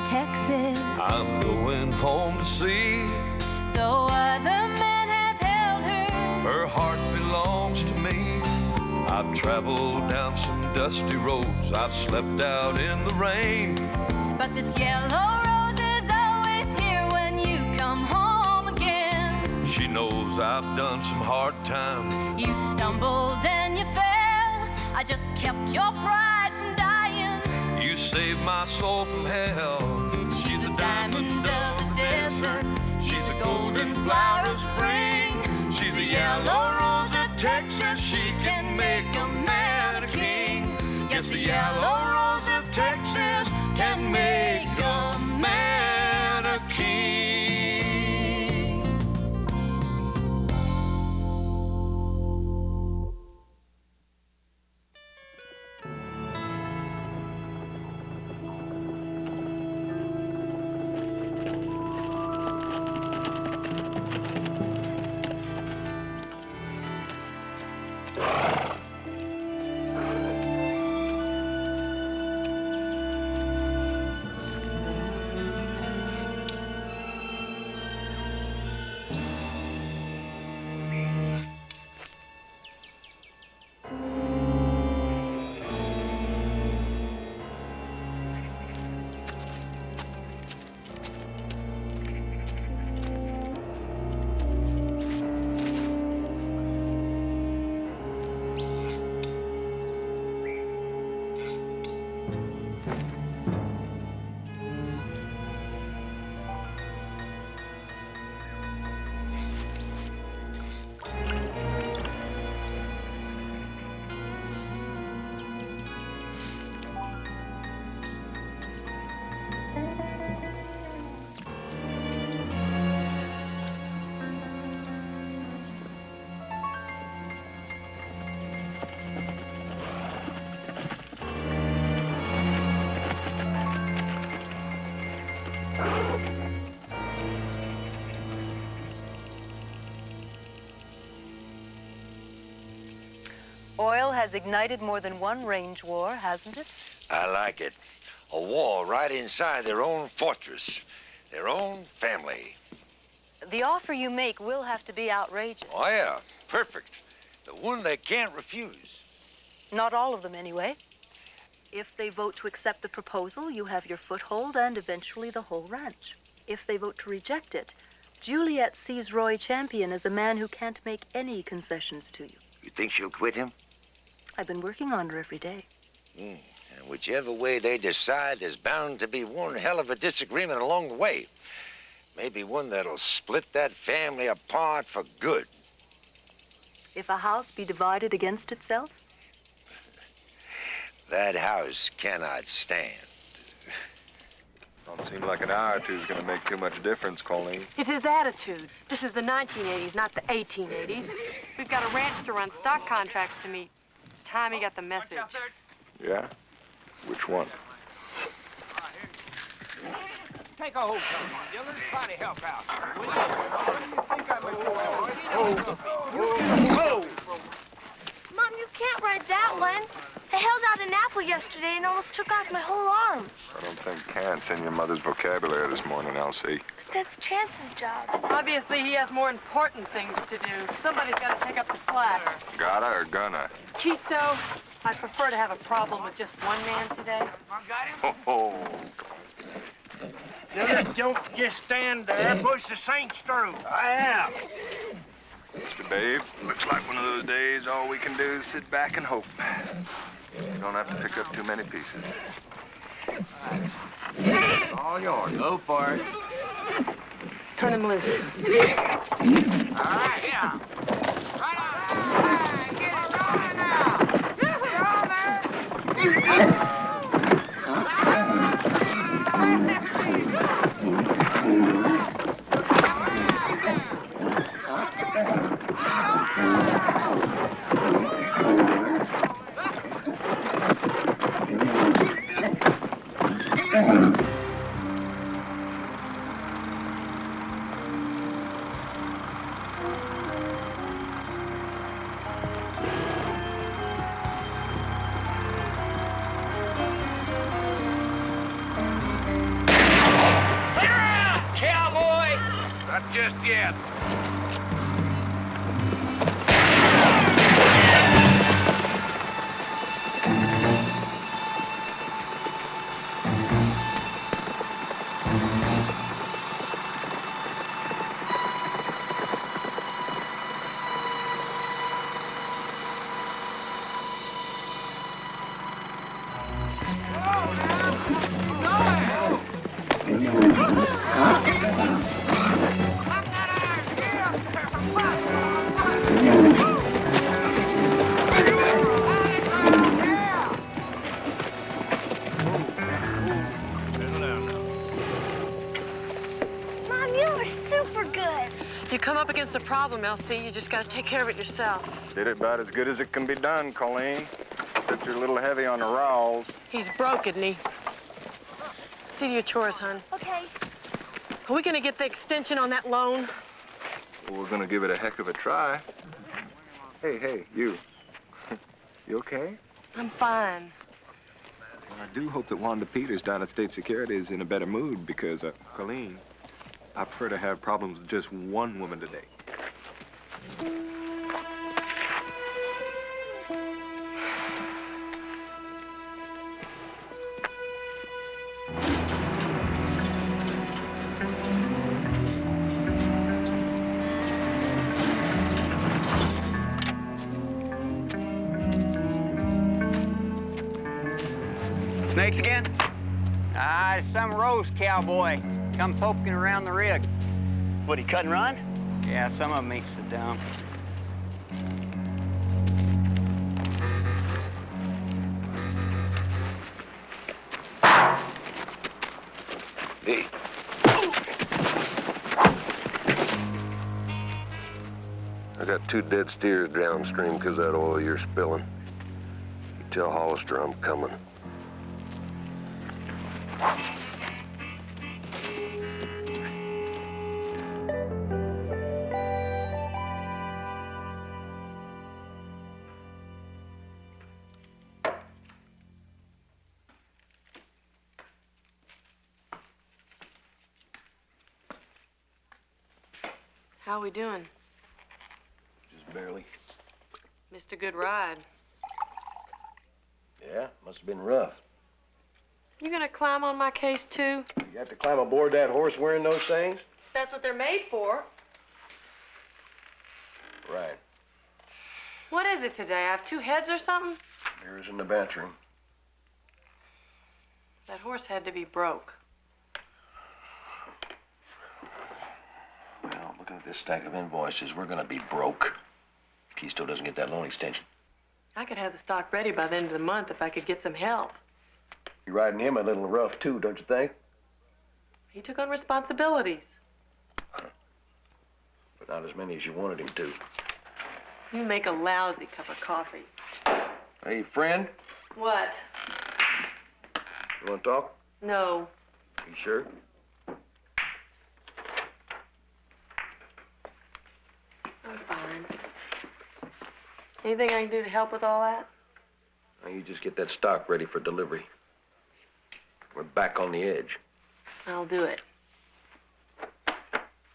Texas. I'm going home to see. Though other men have held her, Her heart belongs to me. I've traveled down some dusty roads. I've slept out in the rain. but this yellow rose is always here when you come home again. She knows I've done some hard times. You stumbled and you fell. I just kept your pride from dying. You saved my soul from hell. She's a diamond of the desert. She's a golden flower of spring. She's a yellow rose of Texas. She can make a man a king. Yes, the yellow rose of Texas can make a man a king. Oil has ignited more than one range war, hasn't it? I like it. A war right inside their own fortress, their own family. The offer you make will have to be outrageous. Oh, yeah, perfect. The one they can't refuse. Not all of them, anyway. If they vote to accept the proposal, you have your foothold and eventually the whole ranch. If they vote to reject it, Juliet sees Roy Champion as a man who can't make any concessions to you. You think she'll quit him? I've been working on her every day. And whichever way they decide, there's bound to be one hell of a disagreement along the way. Maybe one that'll split that family apart for good. If a house be divided against itself? That house cannot stand. Don't seem like an hour or two is going to make too much difference, Colleen. It's his attitude. This is the 1980s, not the 1880s. We've got a ranch to run, stock contracts to meet. It's time he got the message. Yeah? Which one? Take a hold, Dillon. Try to help out. Mom, you can't ride that one. I held out an apple yesterday and almost took off my whole arm. I don't think can't's in your mother's vocabulary this morning, Elsie. But that's Chance's job. Obviously, he has more important things to do. Somebody's got to take up the slack. Gotta or gonna? Keisto, I prefer to have a problem with just one man today. Oh. Dillon, don't just stand there. Push the sinks through. I am. Mr. Babe, looks like one of those days all we can do is sit back and hope. You don't have to pick up too many pieces. All yours. Go for it. Turn him loose. All right, yeah. Right on. Get it rolling now. You all there? just yet. Mom, you were super good. You come up against a problem, LC, you just gotta take care of it yourself. Did it about as good as it can be done, Colleen. Except you're a little heavy on the raws. He's broke, isn't he? See to your chores, hon. Okay. Are we gonna get the extension on that loan? Well, we're gonna give it a heck of a try. Hey, you. You okay? I'm fine. Well, I do hope that Wanda Peters down at State Security is in a better mood because, Colleen, I prefer to have problems with just one woman today. Snakes again? Ah, some rose cowboy come poking around the rig. What, he cut and run? Yeah, some of them ain't so dumb. Hey. I got 2 dead steers downstream because of that oil you're spilling. You tell Hollister I'm coming. How we doing? Just barely. Missed a good ride. Yeah, must have been rough. You gonna climb on my case, too? You have to climb aboard that horse wearing those things? That's what they're made for. Right. What is it today? I have 2 heads or something? Mirrors in the bathroom. That horse had to be broke. Well, looking at this stack of invoices, we're gonna be broke. Key still doesn't get that loan extension. I could have the stock ready by the end of the month if I could get some help. You're riding him a little rough, too, don't you think? He took on responsibilities. But not as many as you wanted him to. You make a lousy cup of coffee. Hey, friend, What? you want to talk? No. You sure? I'm fine. Anything I can do to help with all that? Now, you just get that stock ready for delivery. We're back on the edge. I'll do it.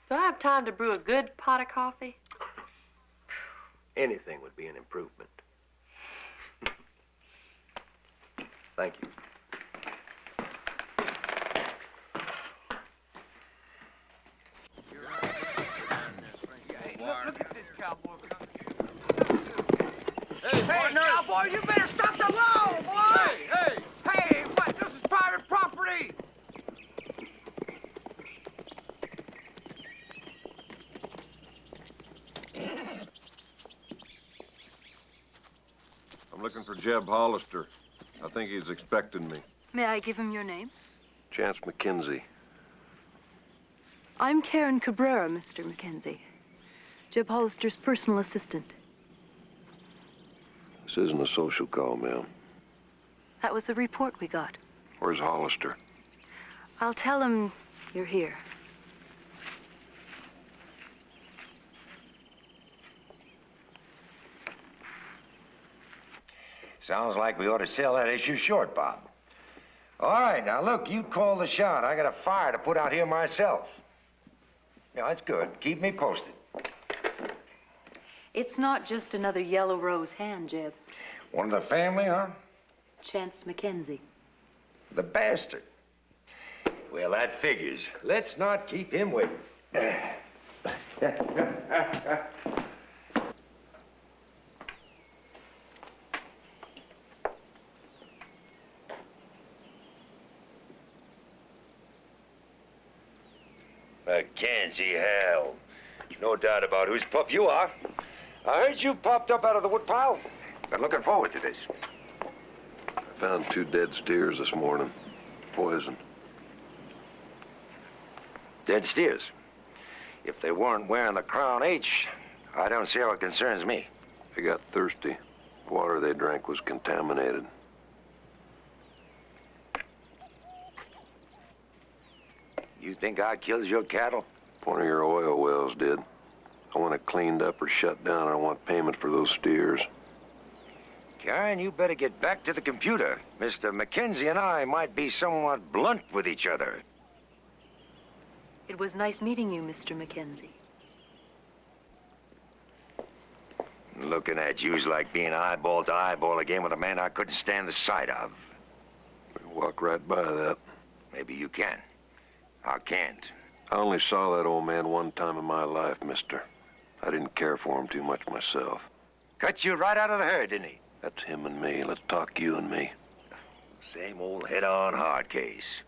Do I have time to brew a good pot of coffee? Anything would be an improvement. Thank you. Look at this cowboy. Hey, cowboy, you better stop the law, boy! Hey, what? This is private property! I'm looking for Jeb Hollister. I think he's expecting me. May I give him your name? Chance McKenzie. I'm Karen Cabrera, Mr. McKenzie. Jeb Hollister's personal assistant. This isn't a social call, ma'am. That was the report we got. Where's Hollister? I'll tell him you're here. Sounds like we ought to sell that issue short, Bob. All right, now look, you call the shot. I got a fire to put out here myself. Yeah, that's good. Keep me posted. It's not just another yellow rose hand, Jeb. One of the family, huh? Chance Mackenzie. The bastard. Well, that figures. Let's not keep him waiting. Mackenzie, hell. No doubt about whose pup you are. I heard you popped up out of the woodpile. Been looking forward to this. I found 2 dead steers this morning. Poisoned. Dead steers. If they weren't wearing the Crown H, I don't see how it concerns me. They got thirsty. Water they drank was contaminated. You think I killed your cattle? One of your oil wells did. I want it cleaned up or shut down. I want payment for those steers. Karen, you better get back to the computer. Mr. Mackenzie and I might be somewhat blunt with each other. It was nice meeting you, Mr. Mackenzie. Looking at you's like being eyeball to eyeball again with a man I couldn't stand the sight of. Walk right by that. Maybe you can. I can't. I only saw that old man one time in my life, mister. I didn't care for him too much myself. Cut you right out of the herd, didn't he? That's him and me. Let's talk you and me. Same old head-on hard case.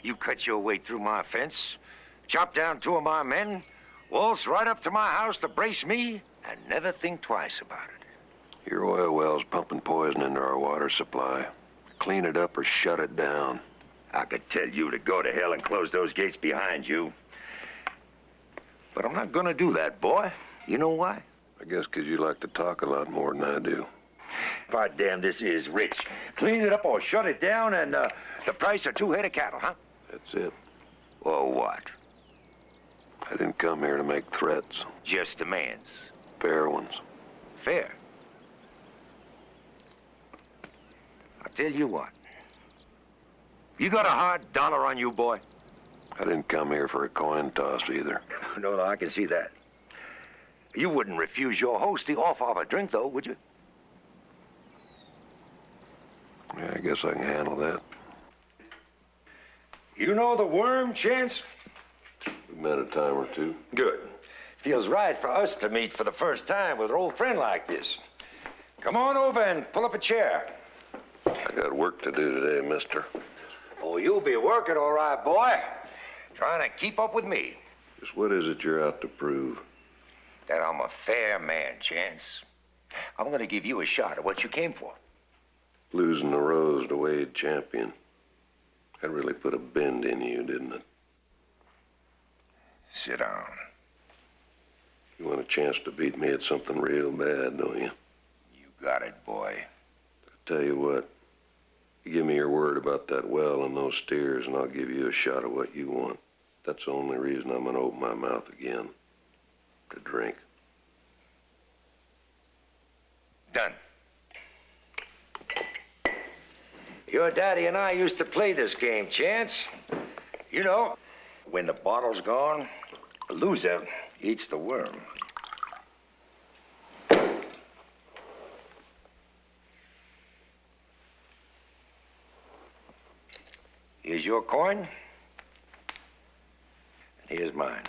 You cut your way through my fence, chop down 2 of my men, waltz right up to my house to brace me, and never think twice about it. Your oil well's pumping poison into our water supply. Clean it up or shut it down. I could tell you to go to hell and close those gates behind you. But I'm not gonna do that, boy. You know why? I guess 'cause you like to talk a lot more than I do. By damn, this is rich. Clean it up or shut it down, and the price of 2 head of cattle, huh? That's it. Or what? I didn't come here to make threats. Just demands. Fair ones. Fair. I'll tell you what. You got a hard dollar on you, boy? I didn't come here for a coin toss either. No, I can see that. You wouldn't refuse your host the offer of a drink, though, would you? Yeah, I guess I can handle that. You know the worm, Chance? We've met a time or two. Good. Feels right for us to meet for the first time with an old friend like this. Come on over and pull up a chair. I got work to do today, mister. Oh, you'll be working all right, boy. Trying to keep up with me. Just what is it you're out to prove? That I'm a fair man, Chance. I'm gonna give you a shot at what you came for. Losing the Rose to Wade Champion. That really put a bend in you, didn't it? Sit down. You want a chance to beat me at something real bad, don't you? You got it, boy. I tell you what. You give me your word about that well and those steers, and I'll give you a shot at what you want. That's the only reason I'm gonna open my mouth again. To drink. Done. Your daddy and I used to play this game, Chance. You know, when the bottle's gone, the loser eats the worm. Here's your coin, and here's mine.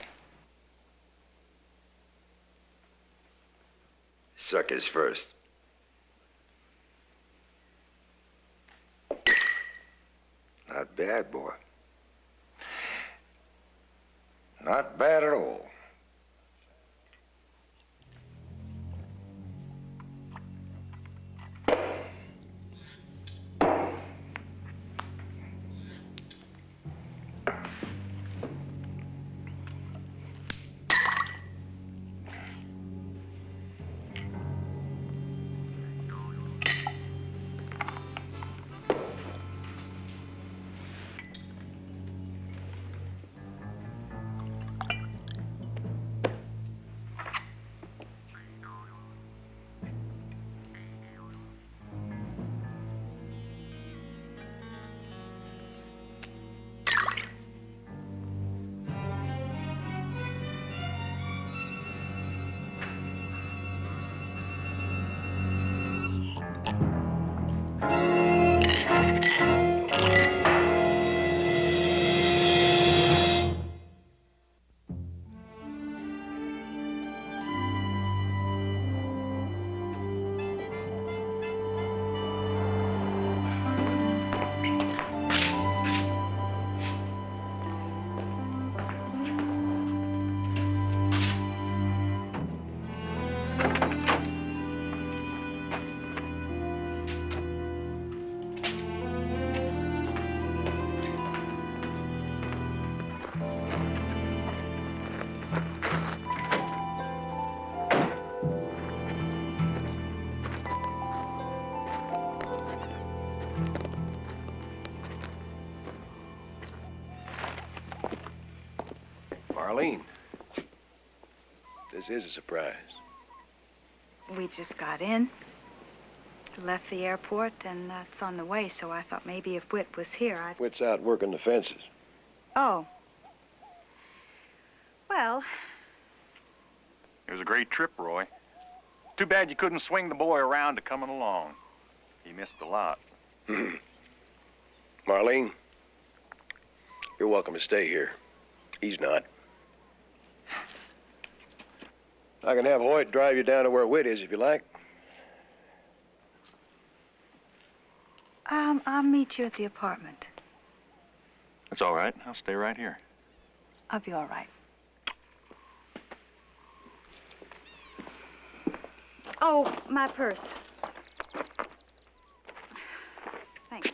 Suckers first. Not bad, boy. Not bad at all. Marlene, this is a surprise. We just got in, left the airport, and it's on the way, so I thought maybe if Whit was here, I'd... Whit's out working the fences. Oh. Well... It was a great trip, Roy. Too bad you couldn't swing the boy around to coming along. He missed a lot. Marlene, you're welcome to stay here. He's not. I can have Hoyt drive you down to where Whit is if you like. I'll meet you at the apartment. That's all right. I'll stay right here. I'll be all right. Oh, my purse. Thanks.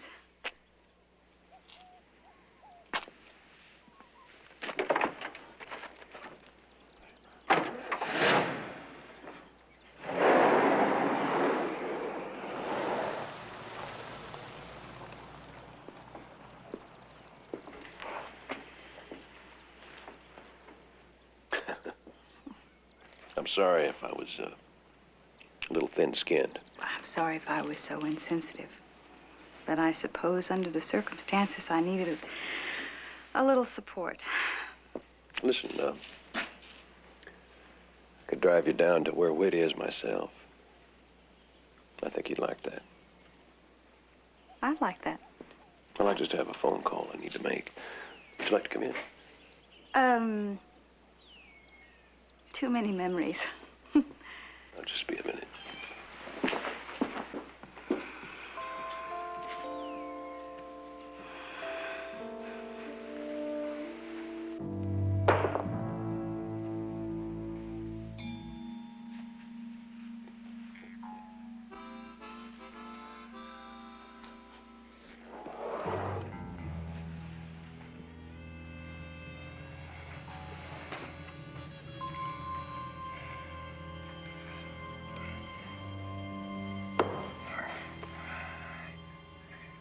I'm sorry if I was a little thin-skinned. I'm sorry if I was so insensitive. But I suppose under the circumstances, I needed a little support. Listen, I could drive you down to where Whit is myself. I think you'd like that. I like that. Well, I just have a phone call I need to make. Would you like to come in? Too many memories. I'll just be a minute.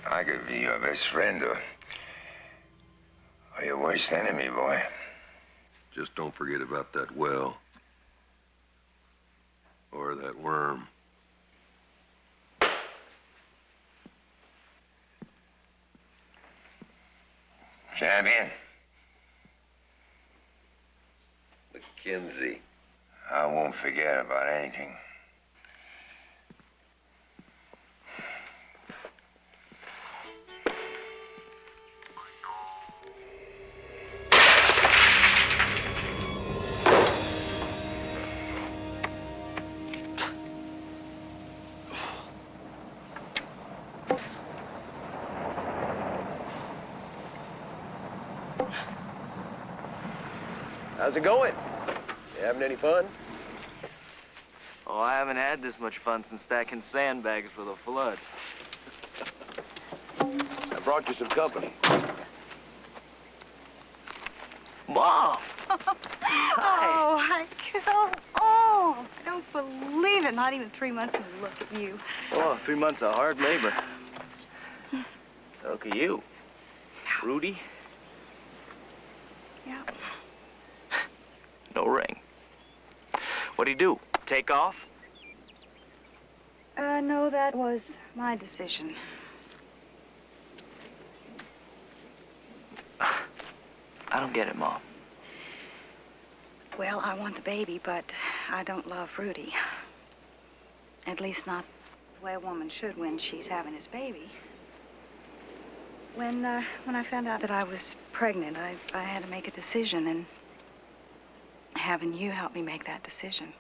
I could be your best friend or your worst enemy, boy. Just don't forget about that well. Or that worm. Champion. Mackenzie. I won't forget about anything. How's it going? You having any fun? Oh, I haven't had this much fun since stacking sandbags for the flood. I brought you some company. Mom! Oh, I can't. Oh, I don't believe it. Not even 3 months and look at you. Oh, 3 months of hard labor. Look at you. Rudy. Yeah. No ring. What'd he do? Take off? No, that was my decision. I don't get it, Mom. Well, I want the baby, but I don't love Rudy. At least not the way a woman should when she's having his baby. When I found out that I was pregnant, I had to make a decision, and having you help me make that decision.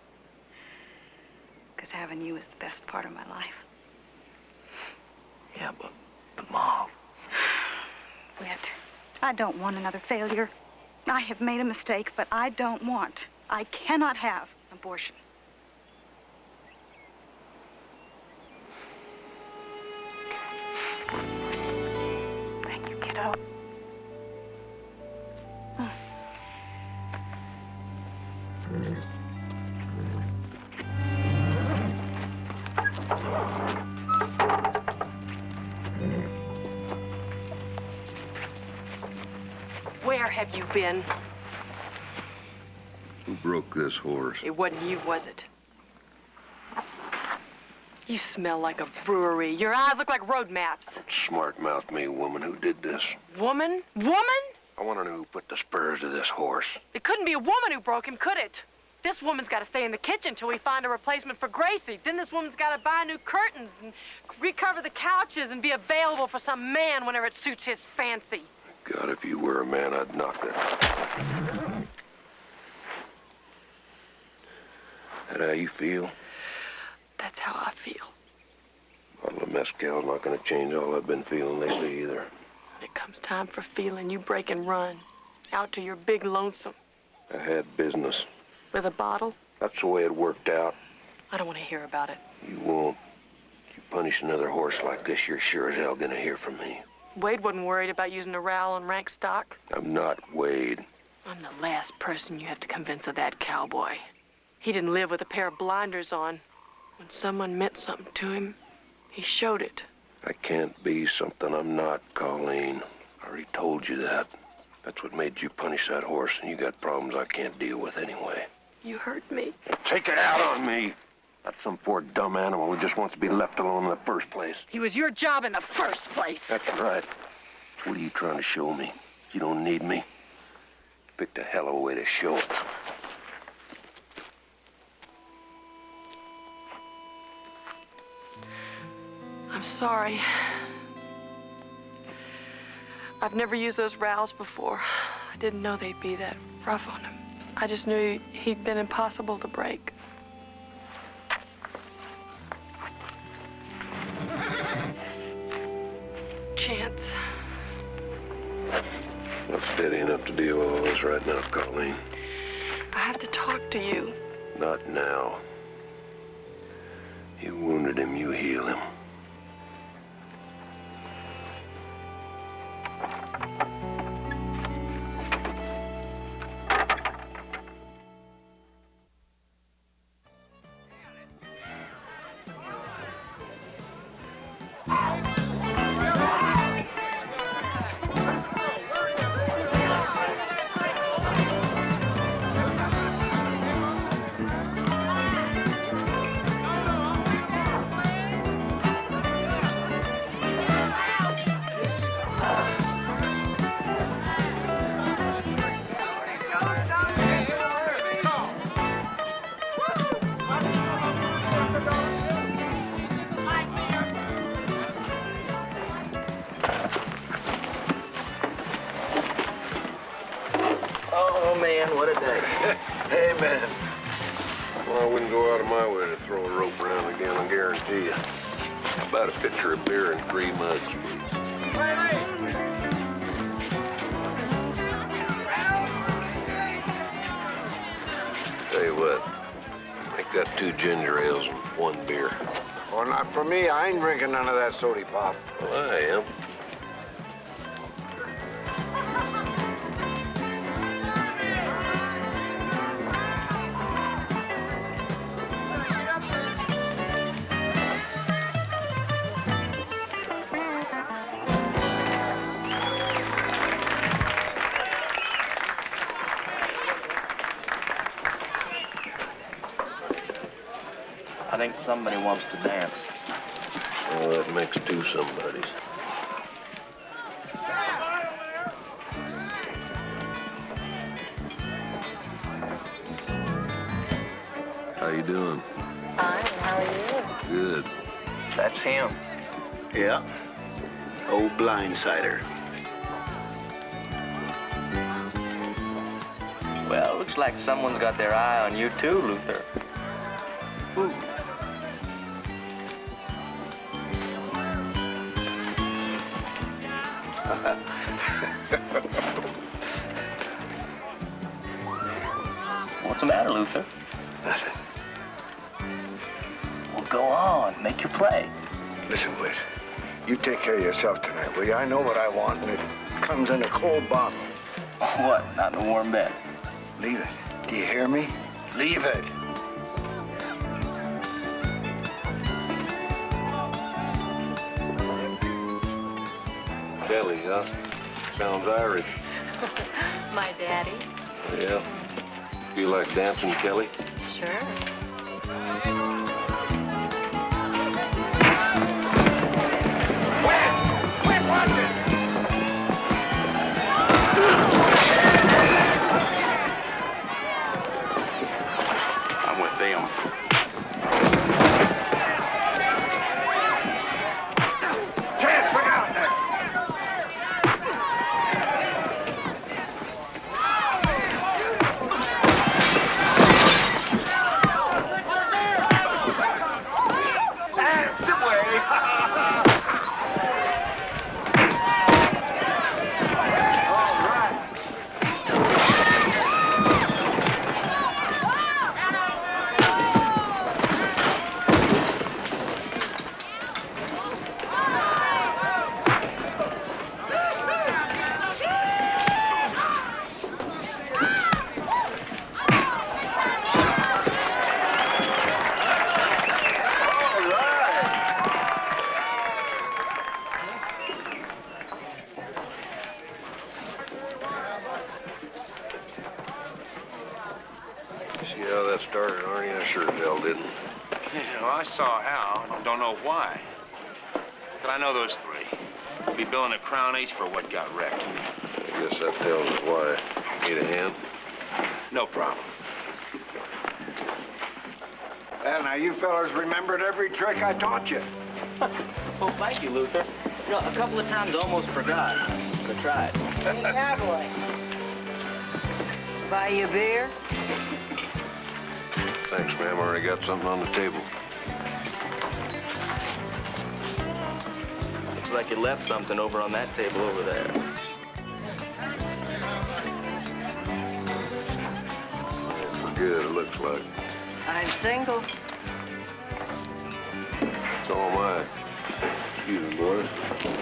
Because having you is the best part of my life. Yeah, but Mom... Whit, I don't want another failure. I have made a mistake, but I cannot have an abortion. Thank you, kiddo. Where have you been? broke this horse? It wasn't you, was it? You smell like a brewery. Your eyes look like road maps. Smart-mouthed me, woman. Who did this? Woman? Woman? I want to know who put the spurs to this horse. It couldn't be a woman who broke him, could it? This woman's got to stay in the kitchen till we find a replacement for Gracie. Then this woman's got to buy new curtains and recover the couches and be available for some man whenever it suits his fancy. God, if you were a man, I'd knock that. That how you feel? That's how I feel. Bottle of mezcal's not going to change all I've been feeling lately either. When it comes time for feeling, you break and run. Out to your big lonesome. I had business. With a bottle? That's the way it worked out. I don't want to hear about it. You won't. You punish another horse like this, you're sure as hell gonna hear from me. Wade wasn't worried about using a rowel and rank stock. I'm not Wade. I'm the last person you have to convince of that, cowboy. He didn't live with a pair of blinders on. When someone meant something to him, he showed it. I can't be something I'm not, Colleen. I already told you that. That's what made you punish that horse, and you got problems I can't deal with anyway. You hurt me. Take it out on me. That's some poor dumb animal who just wants to be left alone in the first place. It was your job in the first place. That's right. What are you trying to show me? You don't need me. Picked a hell of a way to show it. I'm sorry. I've never used those rowels before. I didn't know they'd be that rough on him. I just knew he'd been impossible to break. Chance. Not steady enough to deal with all this right now, Colleen. I have to talk to you. Not now. You wounded him, you heal him. Oh, man, what a day. Hey, man. Well, I wouldn't go out of my way to throw a rope around again, I guarantee you. About a pitcher of beer and 3 mugs, please. Tell you what, make that 2 ginger ales and 1 beer. Well, not for me. I ain't drinking none of that sody pop. Well, I am. I think somebody wants to dance. Well, that makes 2 somebodies. How you doing? Fine, how are you? Good. That's him. Yeah. Old blindsider. Well, looks like someone's got their eye on you too, Luther. Ooh. What's the matter, Luther? Nothing. Well, go on. Make your play. Listen, Whit. You take care of yourself tonight, will you? I know what I want, and it comes in a cold bottle. What? Not in a warm bed? Leave it. Do you hear me? Leave it. Kelly, huh? Sounds Irish. My daddy. Yeah. Feel like dancing, Kelly? Sure. Quit watching! I'm with them. Chance, look out there! That's the way! All right. See how that started, Arnie? I sure as hell didn't. Yeah, well, I saw how. I don't know why. But I know those three. They'll be billing a crown each for what got wrecked. I guess that tells us why. Need a hand? No problem. Well, now you fellas remembered every trick I taught you. Well, thank you, Luther. You know, a couple of times I almost forgot. But I tried. Hey, cowboy. Buy you a beer? Thanks, ma'am. Already got something on the table. Looks like you left something over on that table over there. We're good, it looks like. I'm single. So am I. Excuse me, boys.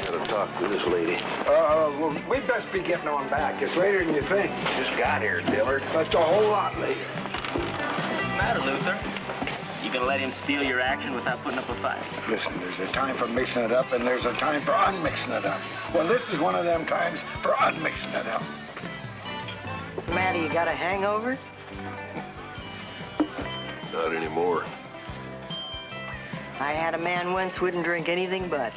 Gotta talk with this lady. Well, we'd best be getting on back. It's later than you think. Just got here, Dillard. That's a whole lot later. What's the matter, Luther? You gonna let him steal your action without putting up a fight? Listen, there's a time for mixing it up, and there's a time for unmixing it up. Well, this is one of them times for unmixing it up. What's the matter? You got a hangover? Not anymore. I had a man once wouldn't drink anything but.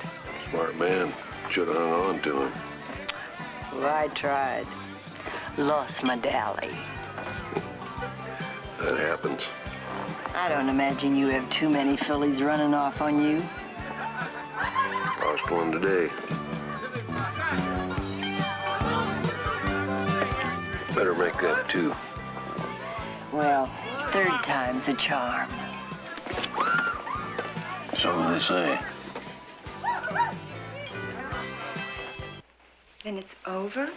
Smart man. Should have hung on to him. Well, I tried. Lost my dally. That happens. I don't imagine you have too many fillies running off on you. Lost one today. Better make that two. Well, third time's a charm. So they say. Then it's over?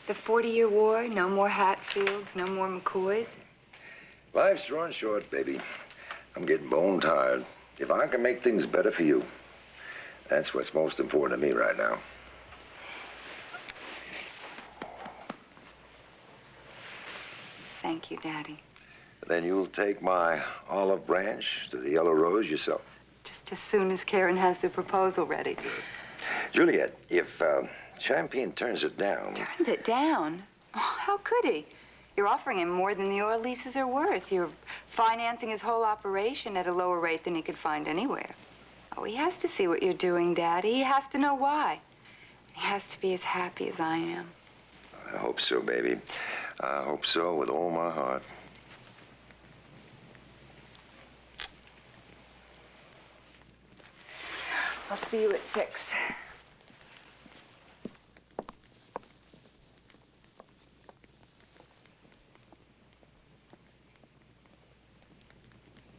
The 40-year war, no more Hatfields, no more McCoys? Life's run short, baby. I'm getting bone tired. If I can make things better for you, that's what's most important to me right now. Thank you, Daddy. Then you'll take my olive branch to the yellow rose yourself. Just as soon as Karen has the proposal ready. Juliet, if Champion turns it down... Turns it down? Oh, how could he? You're offering him more than the oil leases are worth. You're financing his whole operation at a lower rate than he could find anywhere. Oh, he has to see what you're doing, Daddy. He has to know why. He has to be as happy as I am. I hope so, baby. I hope so with all my heart. I'll see you at 6.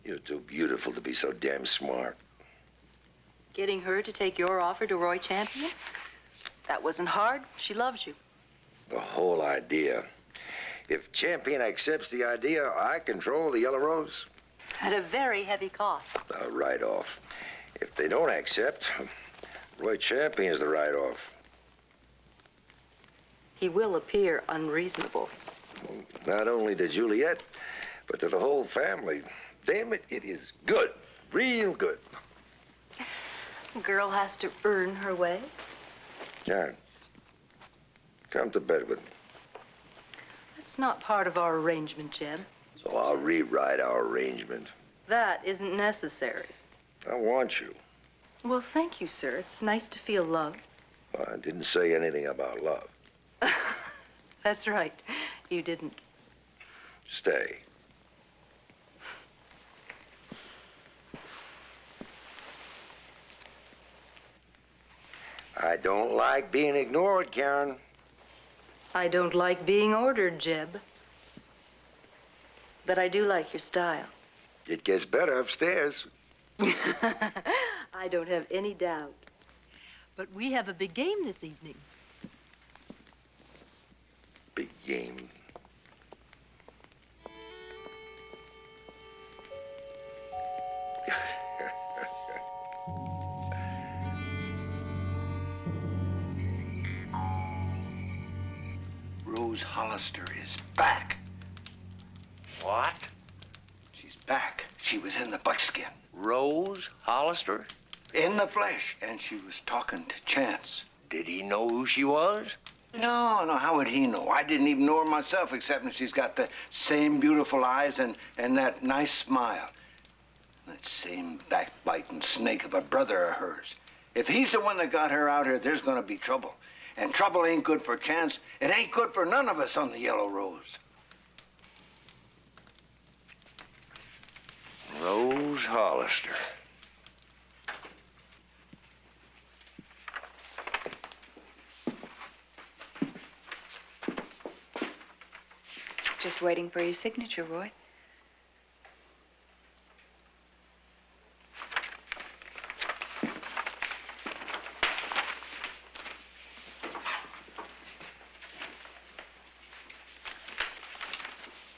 You're too beautiful to be so damn smart. Getting her to take your offer to Roy Champion? That wasn't hard. She loves you. The whole idea. If Champion accepts the idea, I control the Yellow Rose. At a very heavy cost. A write-off. If they don't accept, Roy Champion's the write-off. He will appear unreasonable. Not only to Juliet, but to the whole family. Damn it, it is good. Real good. A girl has to earn her way. Karen, come to bed with me. It's not part of our arrangement, Jeb. So I'll rewrite our arrangement. That isn't necessary. I want you. Well, thank you, sir. It's nice to feel loved. I didn't say anything about love. That's right. You didn't. Stay. I don't like being ignored, Karen. I don't like being ordered, Jeb. But I do like your style. It gets better upstairs. I don't have any doubt. But we have a big game this evening. Big game. Rose Hollister is back. What? She's back. She was in the buckskin. Rose Hollister? In the flesh. And she was talking to Chance. Did he know who she was? No, how would he know? I didn't even know her myself, except that she's got the same beautiful eyes and that nice smile. That same backbiting snake of a brother of hers. If he's the one that got her out here, there's gonna be trouble. And trouble ain't good for Chance. It ain't good for none of us on the Yellow Rose. Rose Hollister. It's just waiting for your signature, Roy.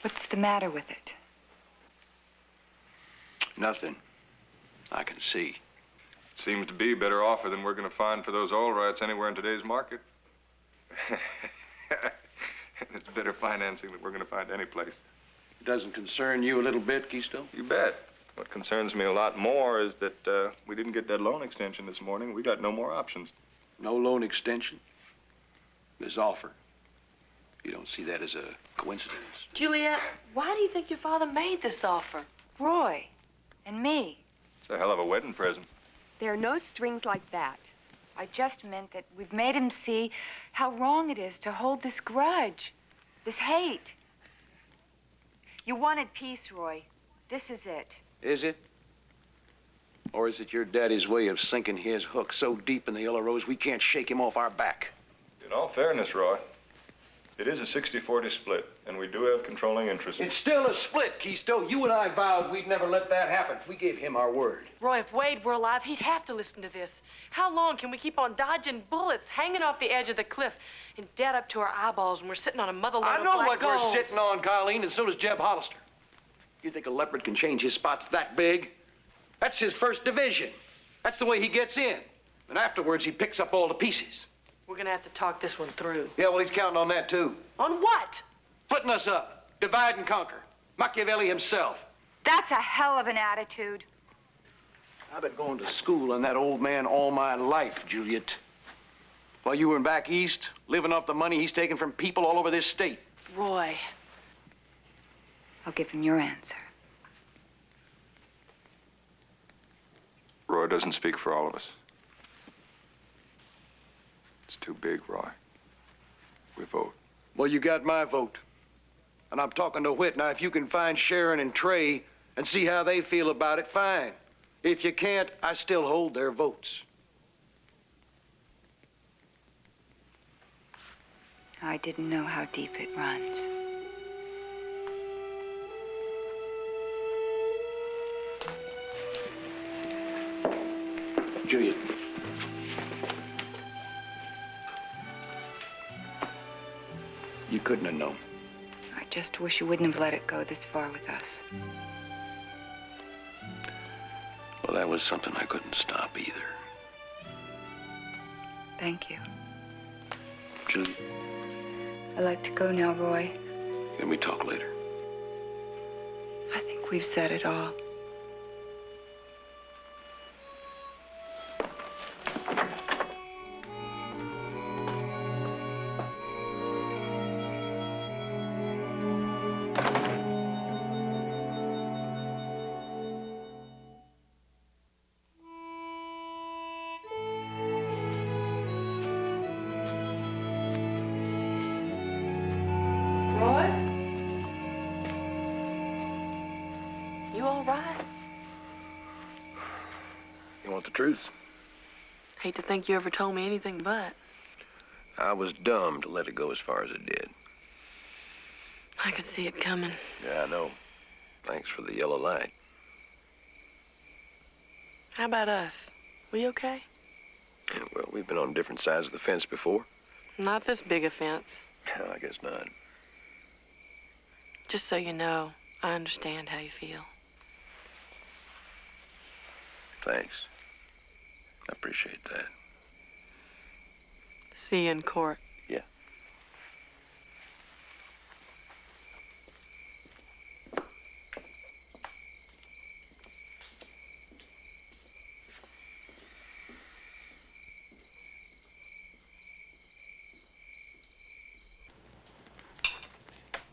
What's the matter with it? Nothing. I can see. It seems to be a better offer than we're going to find for those oil rights anywhere in today's market. And it's better financing than we're going to find any place. It doesn't concern you a little bit, Keisto? You bet. What concerns me a lot more is that we didn't get that loan extension this morning. We got no more options. No loan extension? This offer? You don't see that as a coincidence? Juliet, why do you think your father made this offer? Roy and me. It's a hell of a wedding present. There are no strings like that. I just meant that we've made him see how wrong it is to hold this grudge, this hate. You wanted peace, Roy. This is it. Is it? Or is it your daddy's way of sinking his hook so deep in the Yellow Rose we can't shake him off our back? In all fairness, Roy, it is a 60-40 split, and we do have controlling interest. It's still a split, Keisto. You and I vowed we'd never let that happen. We gave him our word. Roy, if Wade were alive, he'd have to listen to this. How long can we keep on dodging bullets, hanging off the edge of the cliff, and dead up to our eyeballs when we're sitting on a motherload I of know black what gold? we're sitting on, Colleen, and so does Jeb Hollister. You think a leopard can change his spots that big? That's his first division. That's the way he gets in. And afterwards, he picks up all the pieces. We're gonna have to talk this one through. Yeah, well, he's counting on that, too. On what? Splitting us up. Divide and conquer. Machiavelli himself. That's a hell of an attitude. I've been going to school on that old man all my life, Juliet. While you were back east, living off the money he's taken from people all over this state. Roy. I'll give him your answer. Roy doesn't speak for all of us. It's too big, Roy. We vote. Well, you got my vote. And I'm talking to Whit. Now, if you can find Sharon and Trey and see how they feel about it, fine. If you can't, I still hold their votes. I didn't know how deep it runs. Juliet. You couldn't have known. I just wish you wouldn't have let it go this far with us. Well, that was something I couldn't stop either. Thank you. Juliet, I'd like to go now, Roy. can we talk later? I think we've said it all. You want the truth? Hate to think you ever told me anything but. I was dumb to let it go as far as it did. I could see it coming. Yeah, I know. Thanks for the yellow light. How about us? We okay? Yeah, well, we've been on different sides of the fence before. Not this big offense. I guess not. Just so you know, I understand how you feel. Thanks. I appreciate that. See you in court. Yeah.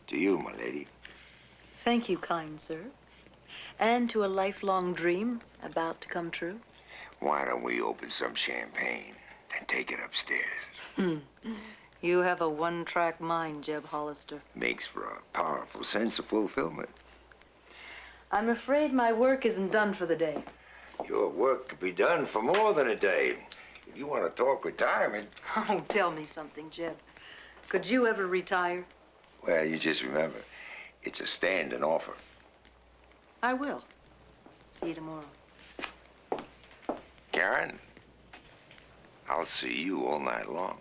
To you, my lady. Thank you, kind sir. And to a lifelong dream about to come true. Why don't we open some champagne and take it upstairs? You have a one-track mind, Jeb Hollister. Makes for a powerful sense of fulfillment. I'm afraid my work isn't done for the day. Your work could be done for more than a day. If you want to talk retirement, Oh, tell me something, Jeb. Could you ever retire? well, you just remember, it's a standing offer. I will. See you tomorrow. Karen, I'll see you all night long.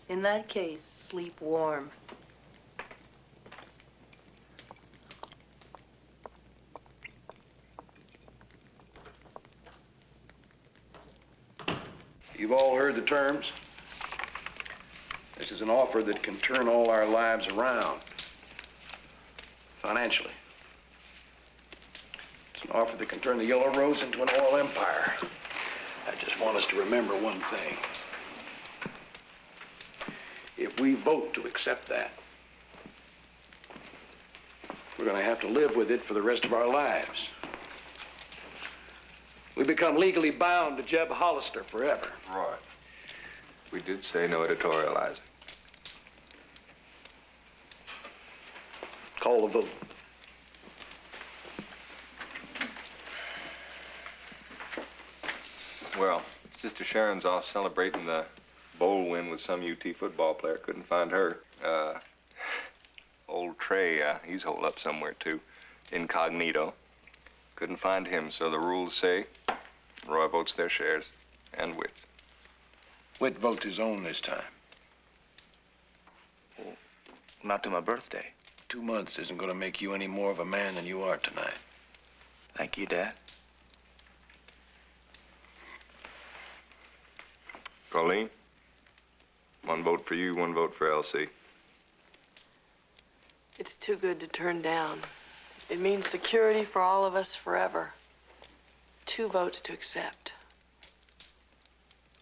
In that case, sleep warm. You've all heard the terms. This is an offer that can turn all our lives around. Financially. It's an offer that can turn the Yellow Rose into an oil empire. I just want us to remember one thing. If we vote to accept that, we're going to have to live with it for the rest of our lives. We become legally bound to Jeb Hollister forever. Right. We did say no editorializing. Call the vote. Well, Sister Sharon's off celebrating the bowl win with some UT football player. Couldn't find her. Old Trey, he's holed up somewhere, too. Incognito. Couldn't find him, so the rules say Roy votes their shares and Whit's. Whit votes his own this time. Well, not to my birthday. 2 months isn't going to make you any more of a man than you are tonight. Thank you, Dad. Colleen, one vote for you, one vote for LC. It's too good to turn down. It means security for all of us forever. 2 votes to accept.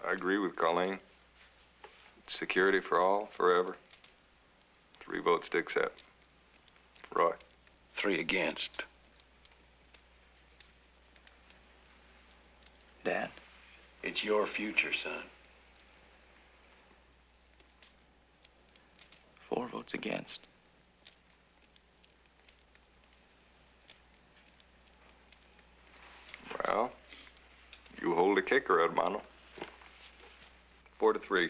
I agree with Colleen. Security for all, forever. 3 votes to accept. Roy. 3 against. Dad? It's your future, son. 4 votes against. Well, you hold the kicker, hermano. 4-3.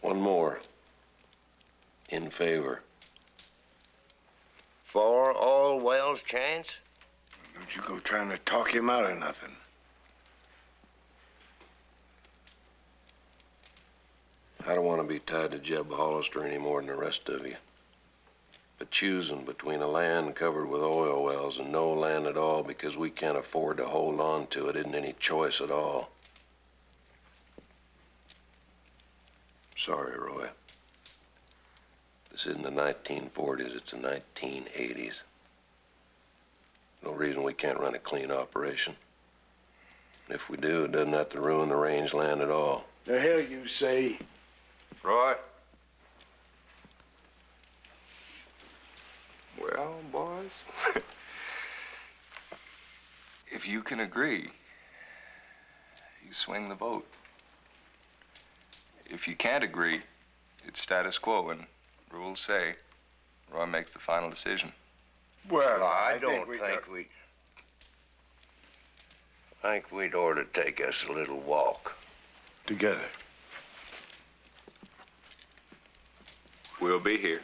One more. In favor. For all Wells' chance? Don't you go trying to talk him out of nothing. I don't want to be tied to Jeb Hollister any more than the rest of you. But choosing between a land covered with oil wells and no land at all because we can't afford to hold on to it isn't any choice at all. Sorry, Roy. This isn't the 1940s, it's the 1980s. No reason we can't run a clean operation. If we do, it doesn't have to ruin the rangeland at all. The hell you say? Roy. Well, boys, if you can agree, you swing the vote. If you can't agree, it's status quo, and rules say Roy makes the final decision. Well, I don't think we... I think we'd ought to take us a little walk. Together. We'll be here.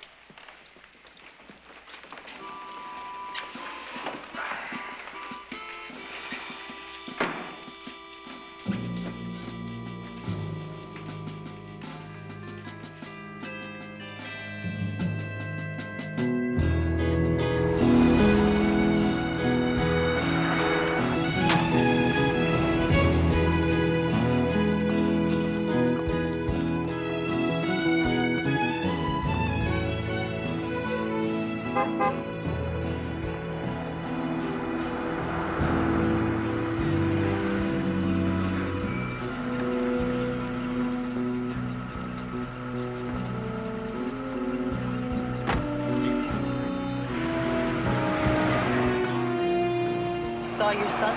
Saw your son?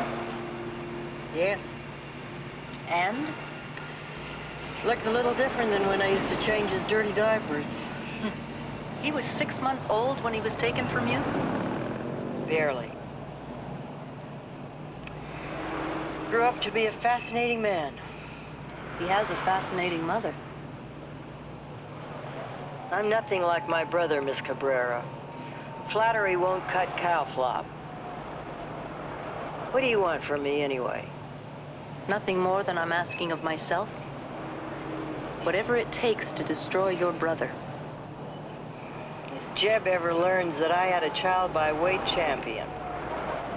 Yes. And? Looks a little different than when I used to change his dirty diapers. He was 6 months old when he was taken from you? Barely. Grew up to be a fascinating man. He has a fascinating mother. I'm nothing like my brother, Miss Cabrera. Flattery won't cut cow flop. What do you want from me, anyway? Nothing more than I'm asking of myself. Whatever it takes to destroy your brother. If Jeb ever learns that I had a child by weight champion,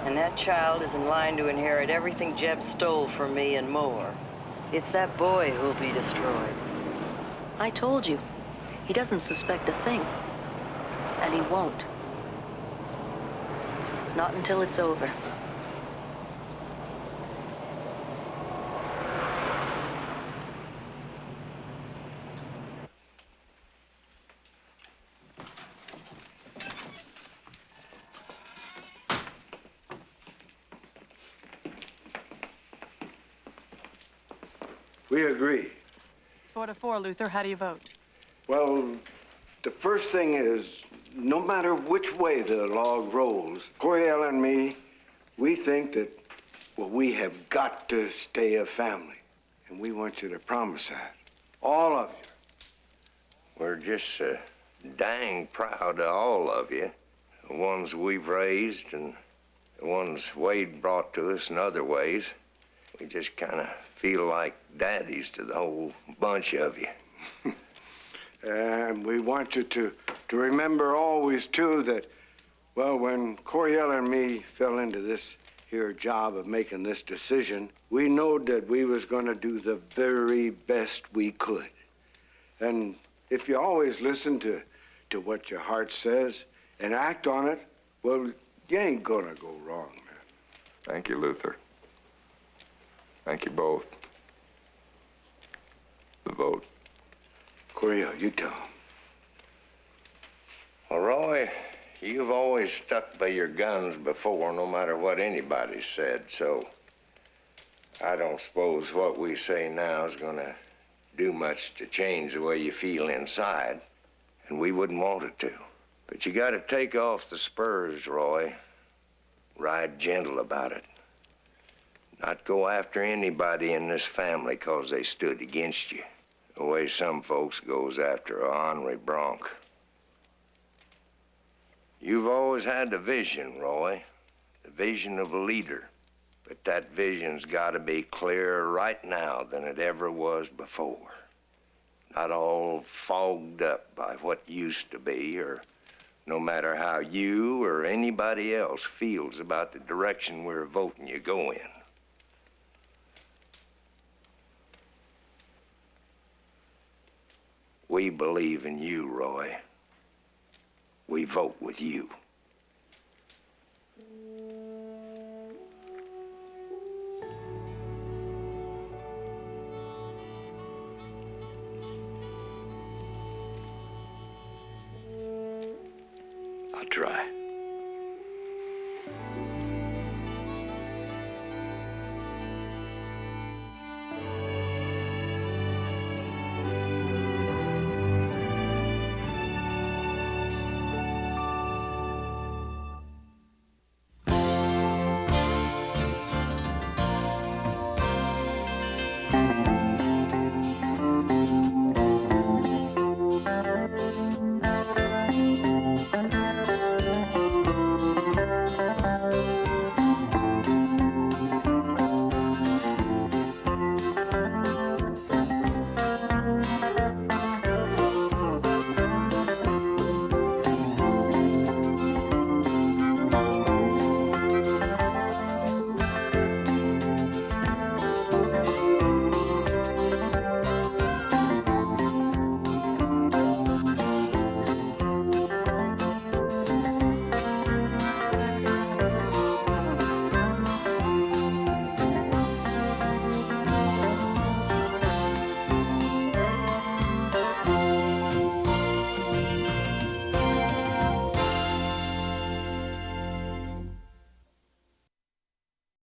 and that child is in line to inherit everything Jeb stole from me and more, it's that boy who'll be destroyed. I told you, he doesn't suspect a thing. And he won't. Not until it's over. We agree. It's 4-4, Luther. How do you vote? Well, the first thing is, no matter which way the log rolls, Coriel and me, we think that, well, we have got to stay a family. And we want you to promise that. All of you. We're just dang proud of all of you. The ones we've raised and the ones Wade brought to us in other ways. We just kind of feel like daddies to the whole bunch of you. And we want you to remember always, too, that, well, when Coriel and me fell into this here job of making this decision, we knowed that we was going to do the very best we could. And if you always listen to what your heart says and act on it, well, you ain't gonna go wrong, man. Thank you, Luther. Thank you both. The vote. Coriel, you tell him. Well, Roy, you've always stuck by your guns before, no matter what anybody said, so I don't suppose what we say now is gonna do much to change the way you feel inside, and we wouldn't want it to. But you gotta take off the spurs, Roy. Ride gentle about it. Not go after anybody in this family 'cause they stood against you, the way some folks goes after a ornery bronc. You've always had the vision, Roy, the vision of a leader. But that vision's gotta be clearer right now than it ever was before. Not all fogged up by what used to be, or no matter how you or anybody else feels about the direction we're voting you go in. We believe in you, Roy. We vote with you. I'll try.